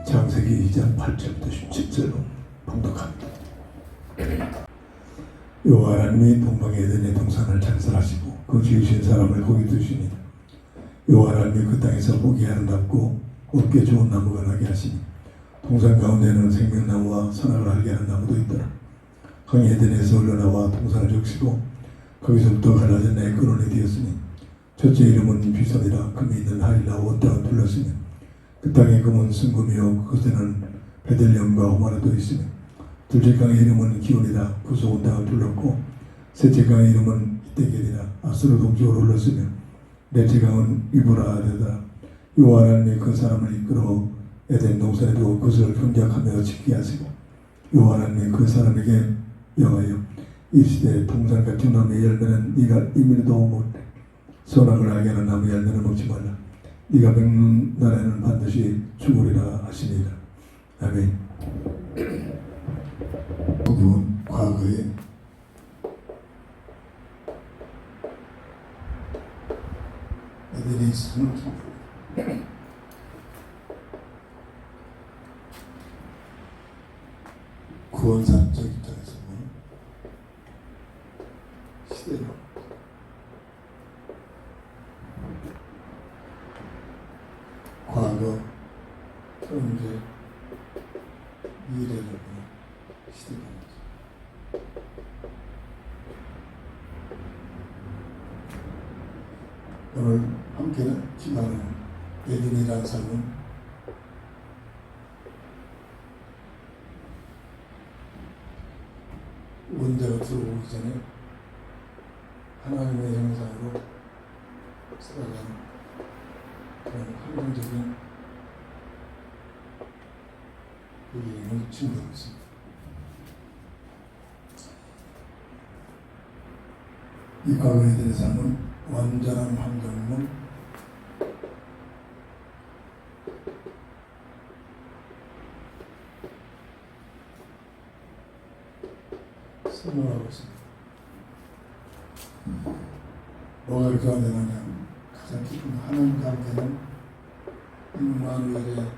창세기 2장 8절부터 17절로 봉독합니다. 여호와 하나님이 동방의 에덴의 동산을 창설하시고 그 지으신 사람을 거기 두시니 여호와 하나님이 그 땅에서 보기 아름답고 곱게 좋은 나무가 나게 하시니 동산 가운데는 생명나무와 선악을 알게 하는 나무도 있더라. 강이 에덴에서 흘러나와 동산을 적시고 거기서부터 갈라진 내 근원이 되었으니 첫째 이름은 비선이라 금이 있는 하일라 온 땅을 둘렀으며 그 땅의 금은 순금이요 그것에는 베들레헴과 호마라도 있으며 둘째 강의 이름은 기온이라 그서 온 땅을 둘렀고 셋째 강의 이름은 이떼겔이라 아스로 동쪽으로 흘렀으며 넷째 강은 유브라데다. 여호와 하나님이 그 사람을 이끌어 에덴 동산에 두어 그것을 경작하며 지키게 하시고 여호와 하나님이 그 사람에게 명하여 이르시되 동산 같은 나무의 열매는 네가 임의로도 못해 선악을 알게 하는 나무의 열매는 먹지 말라. 네가 먹는 날에는 반드시 죽으리라 하시니라. 아멘. 부분 과거에 에덴에 있었던 구원사적 입장에서는 시대로 과거, 현재, 미래를 보는 시대가 있죠. 오늘 함께 기도하는 에덴이라는 삶은 문제가 들어오기 전에 하나님의 형상으로 살아가는 그런 환경적인 의미를 증거하고 있습니다. 이 과거에 대해서는 완전한 환경은 설명하고 있습니다. 뭐가 이렇게 안 되느냐? 가장 깊은 하나님 관계는 임마누엘의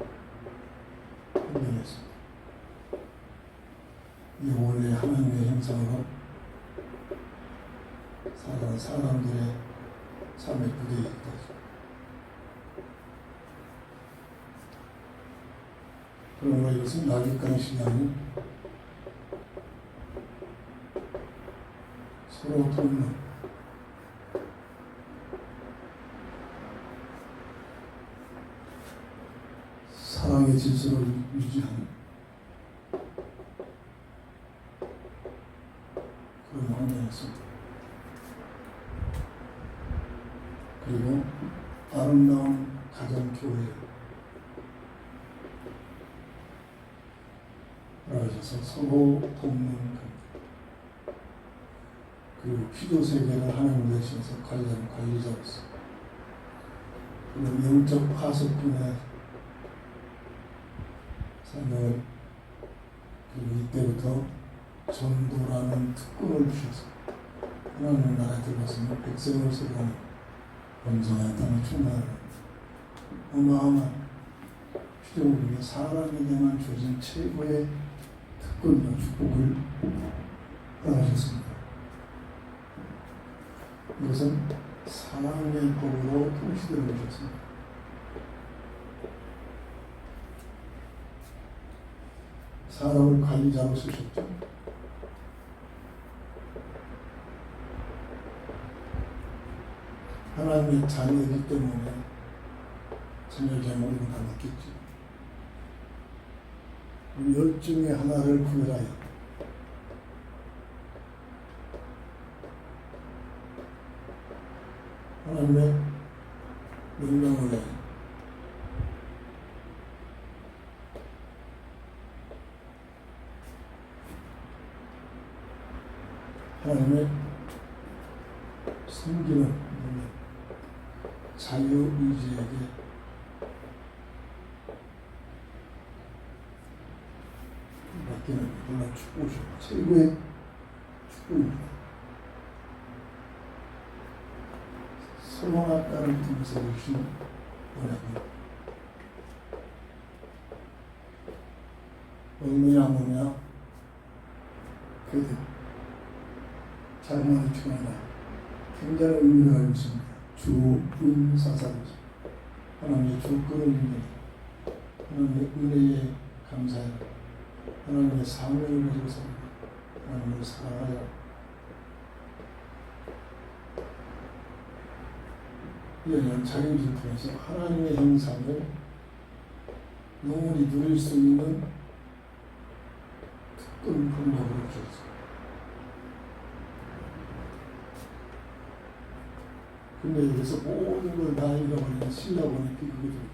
환경이었습니다. 이 원래 하나님의 형상으로 살아가는 사람들의 삶의 부대이기도 하죠. 그러므로 이것은 나귀강 신앙이 서로 돕는 사랑의 질서를 유지하는 그런 환경이었습니다. 그리고 아름다운 가정교회 하셔서 서로 돕는 것, 그리고 기도 세계를 하나님 대신해서 관리하는 관리자로서, 그리고 영적 파수꾼의 삶을, 그리고 이때부터 전도라는 특권을 주셔서 하나님 나라에 들어가서는 백성을 세우는 온전한 땅을 충만하는 어마어마한 필요를 위해 사람에게만 주어진 최고의 특권과 축복을 허락하셨습니다. 이것은 사랑의 법으로 통치되는 것이었습니다. 사람을 관리자로 쓰셨죠. 하나님의 자녀이기 때문에 자녀 제목을 다 느꼈죠. 열 중에 하나를 구별하여 하나님의 명령을 내 하나님의 섬기는 자유의지에게 맡기는, 물론 축복이죠. 최고의 축복입니다. 소망학과를 통해서 주신 은혜입니다. 얼마나 뭐냐, 그들 자그마한 평화나 굉장한 의미를 알고 있습니다. 주은사사입니다. 하나님의 주권을 믿는, 하나님의 은혜에 감사해요. 하나님의 사명을 가지고 삽니다. 하나님을 사랑하여 이런 자유를 통해서 하나님의 형상을 영원히 누릴 수 있는 특권 방법으로 주셨습니다. 근데 여기서 모든 걸 다 잃어버리는 신라본의 비극이 되죠.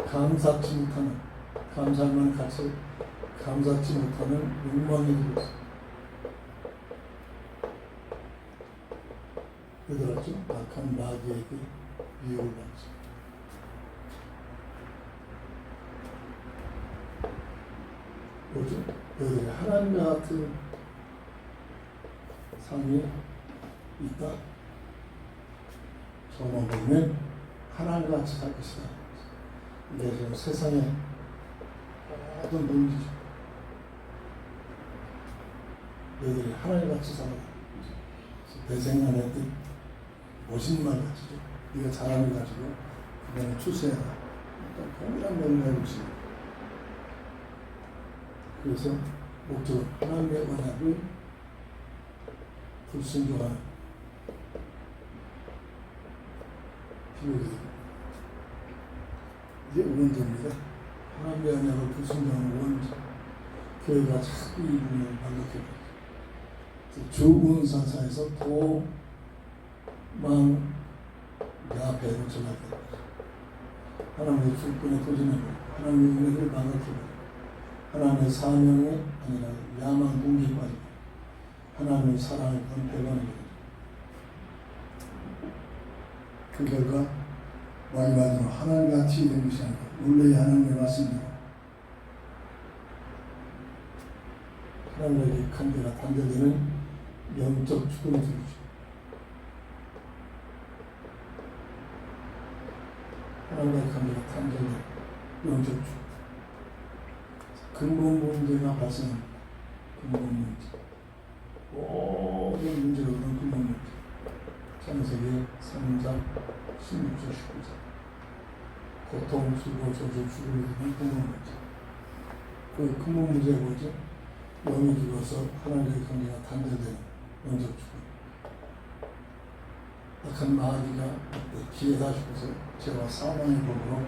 감사치 못하는, 감사만 같이 감사치 못하는 욕망이 들었어. 그들았죠. 악한 마귀에게 미혹을 받죠. 뭐죠? 너희들이 하나님과 같은 삶이 있다. 저만 보면 하나님과 같이 살 것이다. 이게 지금 세상의 모든 논리죠. 너희들이 하나님같이 살아라. 내 생각에 멋있는 말 가지고, 네가 잘함을 가지고 그다음에 추수해라. 동일한 면을 알고 있습니다. 그래서 목적은 하나님의 언약을 불순종하는 비극이 됩니다. 이게 원죄입니다. 하나님의 언약을 불순종하는 원죄. 교회가 자꾸 이 부분을 반복해요. 주은사사에서 도망 야배로 전락됩니다. 하나님의 주권에 도전해버리고, 하나님의 은혜를 반복해버리고, 하나님의 사명에 아니라 야망 동기에 빠지고, 하나님의 사랑을 배반해버리고, 그 결과 마지막으로 하나님같이 된 것이 아니라 원래 하나님의 말씀대로 하나님의 관계가 단절되는 영적 축복이 되죠. 하나님의 관계가 단절되고 영적 죽음. 근본 문제가 발생한 근본 문제. 모든 문제가 그런 근본 문제. 창세기 3장 16절 19절. 고통, 수고, 저주, 죽음이 되는 근본 문제. 그 근본 문제가 뭐죠? 영이 죽어서 하나님의 경계가 단절되는 영적 죽음. 악한 마귀가 기회다 싶어서 죄와 사망의 법으로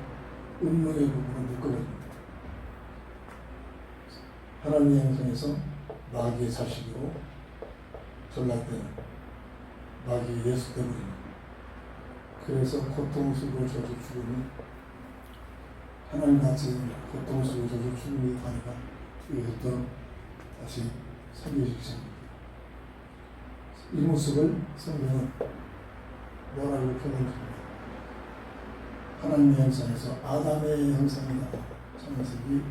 운명의 법으로 묶어버립니다. 하나님의 형상에서 마귀의 자식으로 전락되는 마귀의 예수 되버립니다. 그래서 고통, 수고, 저주, 죽음이 하나님같이 고통, 수고, 저주, 죽음이 다니까 이것부터 다시 섬겨지기 시작합니다. 이 모습을 성경은 뭐라고 표현합니다. 하나님의 형상에서 아담의 형상이다. 창세기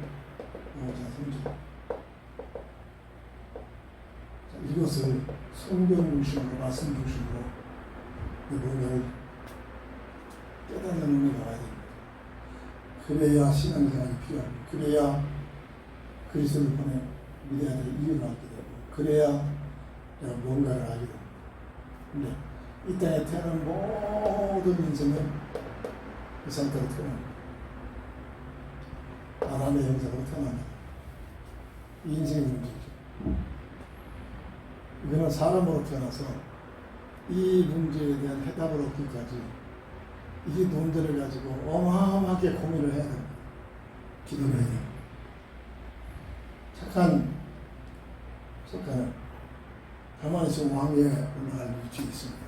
5장 3절. 이것을 성경 중심으로 말씀 중심으로 이 문제를 깨닫는 의미가 와야 됩니다. 그래야 신앙생활이 필요합니다. 그래야 그리스도를 보내 믿어야 될 이유를 알게 되고 그래야 내가 뭔가를 알게 됩니다. 근데 이 땅에 태어난 모든 인생은 그 상태로 태어납니다. 아담의 형상으로 태어납니다. 이 인생의 문제죠. 이거는 사람으로 태어나서 이 문제에 대한 해답을 얻기까지 이 논제를 가지고 어마어마하게 고민을 해야 됩니다. 기도를 해야 됩니다. 착한 가만히 있으면 왕위에 올라갈 위치에 있습니다.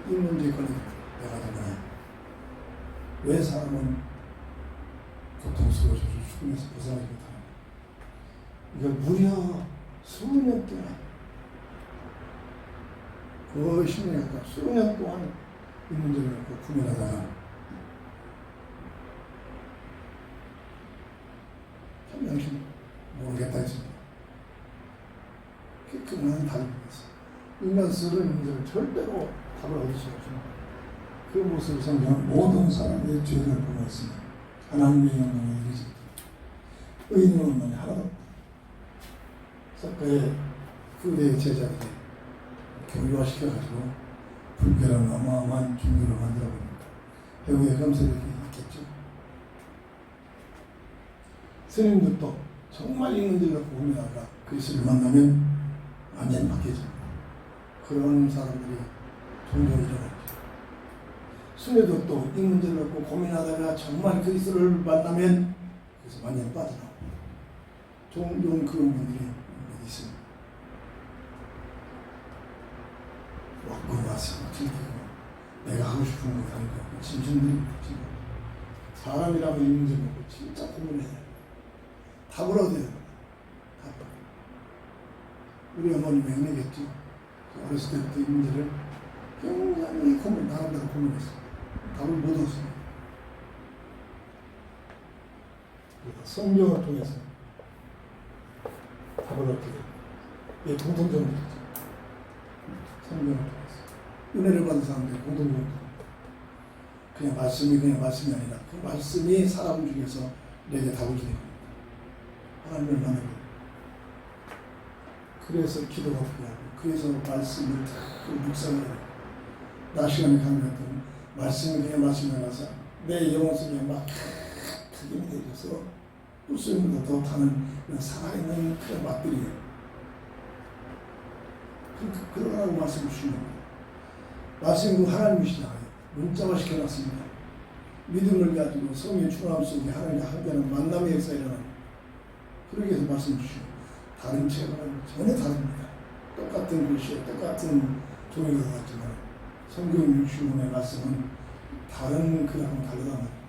이 문제에 걸리면 내가 누구냐? 왜 사람은 고통스러워서 죽음에서 벗어나지 못하는가? 이걸 무려 수년 동안 거의 10년 가까이 수년 동안 이 문제를 갖고 고민하다가 한 명씩 모르겠다 했습니다. 그만 답이 있어요. 인간스러운 문제를 절대로 답을 얻을 수 없습니다. 그 모습을 성경은 모든 사람의 죄를 보고 있습니다. 하나님의 영광에 이르지 의인은 만이 하나도 없다. 석가의 후대의 제자들이 교류화시켜가지고 불교라는 어마어마한 종교를 만들어버립니다. 배우의 감사력이 있겠죠. 스님들도 정말 이 문제를 갖고 고민하다가 그리스도를 만나면 완전히 바뀌어집니다. 그런 사람들이 종종 일어나죠. 순회도 또 이 문제를 갖고 고민하다가 정말 그리스도를 만나면 그래서 완전히 빠져나옵니다. 종종 그런 분들이 있습니다. 그 말씀을 즐기고 내가 하고 싶은 거 하는 거 진심들입니다. 사람이라면 이 문제 보고 진짜 고민해야 돼요. 답을 얻어야 돼요. 우리 어머님이 은혜겠죠. 어렸을 때부터 이 문제를 굉장히 나름대로 고민했어요. 답을 못 얻었습니다. 성경을 통해서 답을 얻게 됩니다. 이게 공통점이죠. 성경을 통해서 은혜를 받은 사람들이 공통점입니다. 그냥 말씀이 아니라 그 말씀이 사람 중에서 내게 답을 주는 겁니다. 하나님을 만나고 그래서 기도가 필요하고 그래서 말씀을 묵상을 해요. 낮 시간에 가면 말씀이 그냥 말씀이 나서 내 영혼 속에 막 크게 내려서 웃음으로 더 타는 살아있는 그런 맛들이에요. 그러라고 말씀 주시는 거예요. 말씀은 하나님이시잖아요. 문자화 시켜놨습니다. 믿음을 가지고 성의 충함 속에 하나님과 함께하는 만남의 역사에 일어나는 그러기 위해서 말씀 주시고 다른 책은 전혀 다릅니다. 똑같은 글씨에 똑같은 종이가 같지만 성경 65권의 말씀은 다른 글하고는 다르다 말이에요.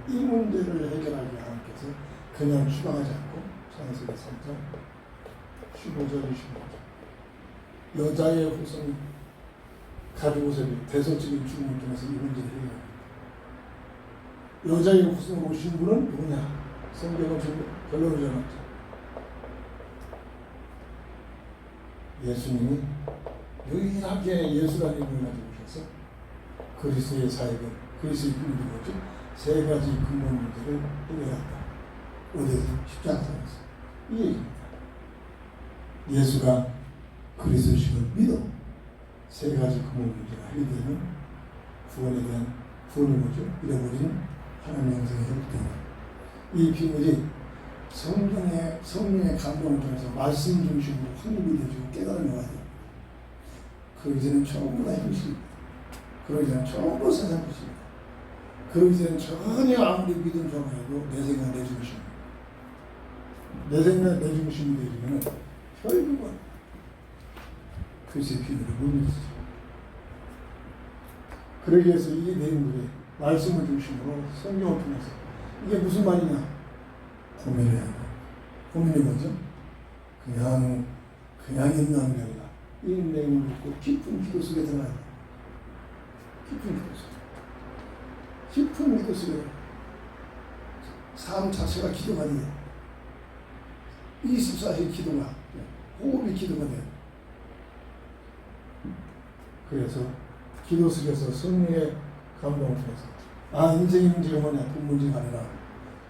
이 문제를 해결하기 하나님께서 그냥 추방하지 않고 창세기 3장 15절 25절 여자의 후손 가죽옷의 대속적인 죽음을 통해서 이 문제를 해결합니다. 여자의 후손으로 오신 분은 누구냐? 성경은 지금 결론을 정했죠. 예수님이 유일하게 예수라는 이름을 가지고 오셔서 그리스도의 사역은 그리스도의 꿈이 뭐죠? 세 가지 근본 문제를 해결한다. 어디서? 십자가에서. 이 얘기입니다. 예수가 그리스도심을 믿어 세 가지 근본 문제가 해결되면 구원에 대한 구원을 뭐죠? 잃어버린 하나님 영생에 회복된다. 이 비밀이 성령의 감동을 통해서 말씀 중심으로 확립이 되고 깨달음이 와야 돼요. 그 이제는 전부 다 현실입니다. 그 이제는 전부 세상 것입니다. 그 이제는 전혀 아무리 믿음 좋아해도 내 생각 내 중심. 내 생각 내 중심이 되면 결국은 그리스도의 비밀을 못 믿었죠. 그러기 위해서 이 내용들이 말씀을 중심으로 성경을 통해서 이게 무슨 말이냐? 고민을 해야 돼. 고민이 뭐죠? 그냥 있는 게 아니라 이 내용을 듣고 깊은 기도 속에 들어가야 돼. 깊은 기도 속에 삶 자체가 기도가 돼요. 24시간 기도가 호흡이 기도가 돼요. 그래서 기도 속에서 성령의 감동을 통해서 인생의 문제가 뭐냐? 돈 문제가 아니라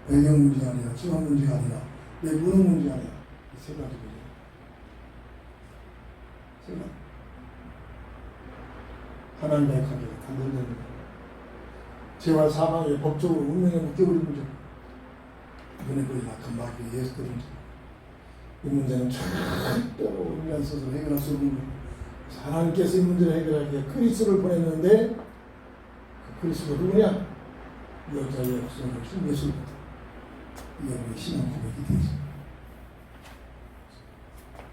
배경 문제가 아니라 지원 문제가 아니라 내 무능 문제가 아니라 이 세 가지 문제. 세 가지. 하나님과의 관계가 단절되는 거예요. 죄와 사망의 법적으로 운명에 묶여버린 문제. 눈에 보이는 악한 마귀의 예수들은 이 문제는 절대로 의미한 스스로 해결할 수 없는 거예요. 하나님께서 이 문제를 해결하기 위해 그리스도를 보냈는데 그 그리스도가 누구냐? 여자의 역성을 준 예수입니다. 이게 우리 신앙 고백이 되죠.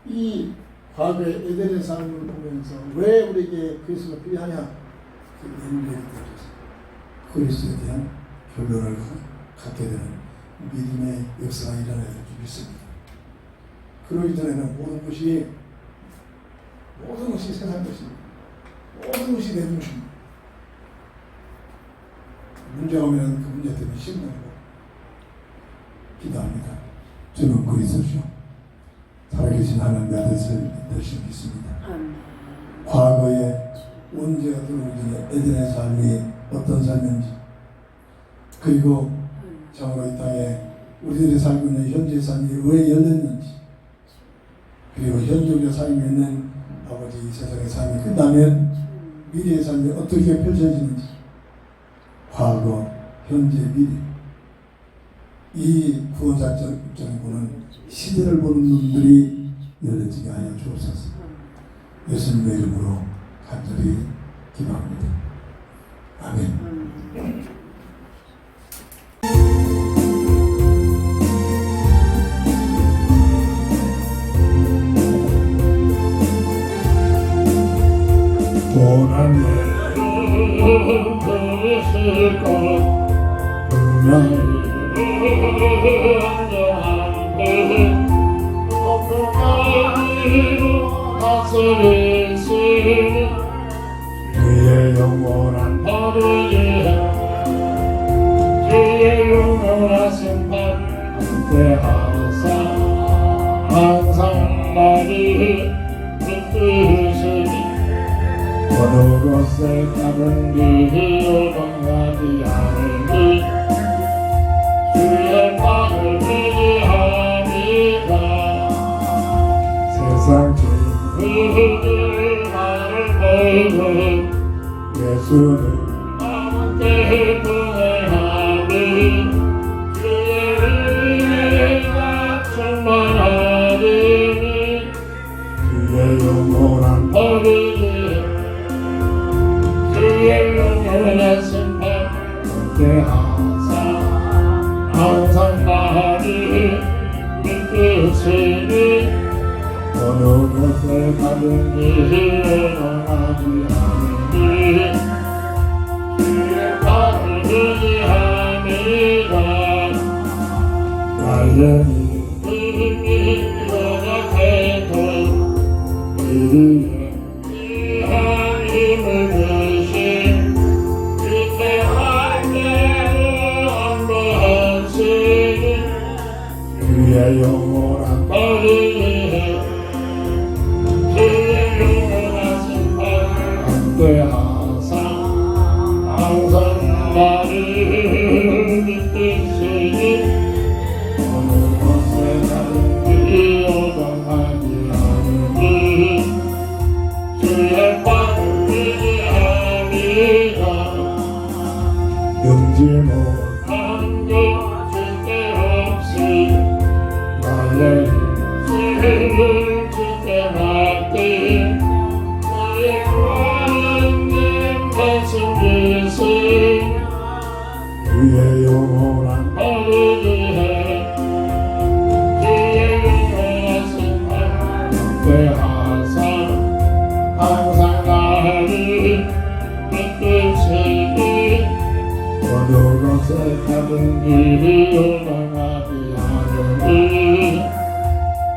이 과거의 에덴의 삶을 보면서 왜 우리에게 그리스도가 필요하냐? 그 연결이 되어서 그리스도에 대한 결론을 갖게 되는 믿음의 역사가 일어나야 될 줄 믿습니다. 그러기 전에는 모든 것이 세상 것입니다. 모든 것이 내 중심입니다. 문제가 오면 그 문제 때문에 심령하고 기도합니다. 저는 그리스도죠. 살아계신 하나님의 아들을 열심히 믿습니다. 과거에 문제가 들어오기 전에 에덴의 삶이 어떤 삶인지, 그리고 정으로 이 땅에 우리들이 살고 있는 현재의 삶이 왜 열렸는지, 그리고 현존의 삶이 있는 아버지 이 세상의 삶이 끝나면 미래의 삶이 어떻게 펼쳐지는지, 과거, 현재, 미래, 이 구원작전 입장에 보는 시대를 보는 눈들이 열려지게 하여 주옵소서. 예수님의 이름으로 간절히 기도합니다. 아멘. 주의 영원한 법을 주의 영원한 심판 함께하사 항상 나를 붙드시니 어느 곳에 가든 길을 건너지 않으니 주의 말을 의지합니다. 세상 죄인들 나를 보고 예수는 함께 동행하니 주의 은혜가 충만하니 주의 영원한 법이니 주의 영원한 심판 함께하사 항상 나를 믿으시니 어느 곳에 가든지 일어나지 않으니 주의 발을 의지합니다. 나연히 힘이 일어나게도 이리에 귀한 힘을 주신 이때 함께로 안보하시니 주의 영원한 발을 함께하사 못한 것 절대 없이 나의 힘을 주께 맡기 나의 구하는 말씀 주시 주의 영원한 나를 위해 주의 영원하신 나를 하사 항상 나를 이끄시니 어느 곳에 가든지 요망하지 않으니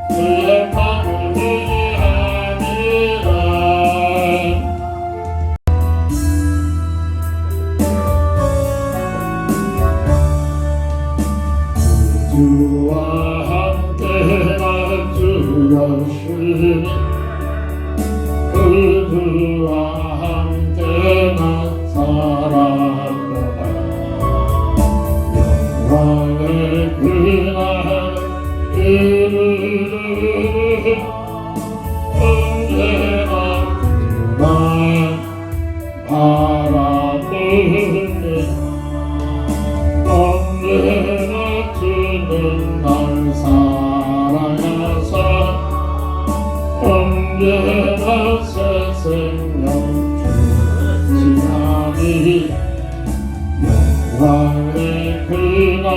그의 마음을 위하니라 주와 함께 나 주여시니 그 주와 함께 나 살아가라 영광의 그날 이르르 언제나 주만 바라보네 언제나 주는 날 사랑하사 언제나 새 생명 주시나니 영광의 그날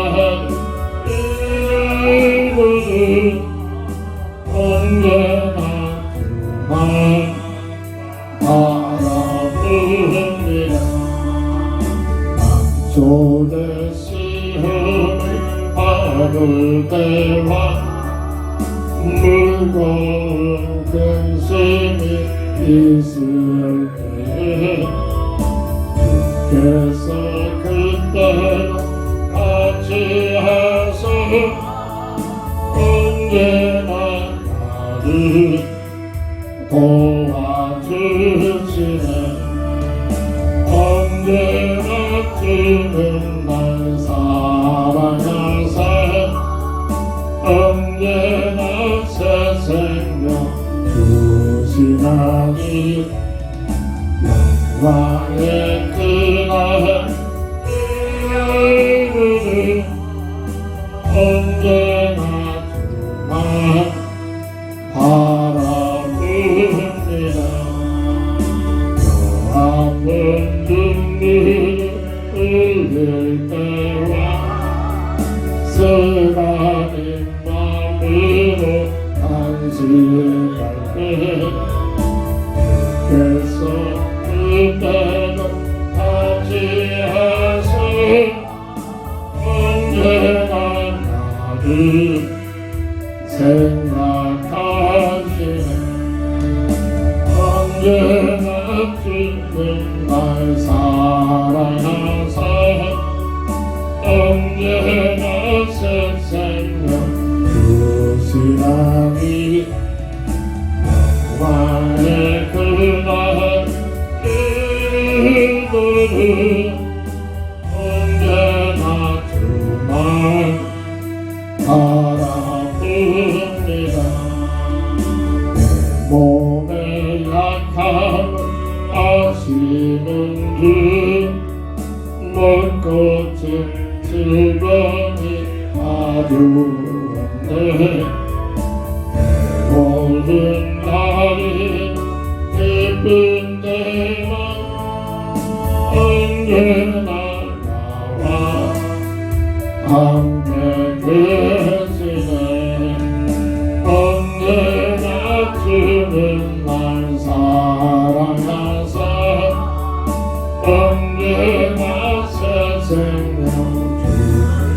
이르르 언제나 주만 바라봅니다 남쪽의 시험을 받을 때와 무거운 근심이 있을 때 주께서 그때로 같이 하소 언제나 나를 도와주시네 언제나 주는 날 사랑하사 언제나 새 생명 주시나니 영광의 그날 이르르 언제나 주만 바라봅니다 여한번 눈물을 흘릴 때와 쓰라린 마음으로 안식할 때 주께서 그때도 같이 하소 언제나 나를 생각하시네 언제나 주는 날 사랑하사 언제나 새 생명 주시나니 영광의 그날 이르르 언제나 주만 바라봅니다 내 몸의 약함을 아시는 주 못고친 질병이 아주 없네 내 모든 날이 기쁜 데만 언제나 나와 함께 계시네 언제나 주는 날 사랑하사 언제나 새 생명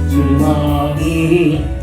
주시나니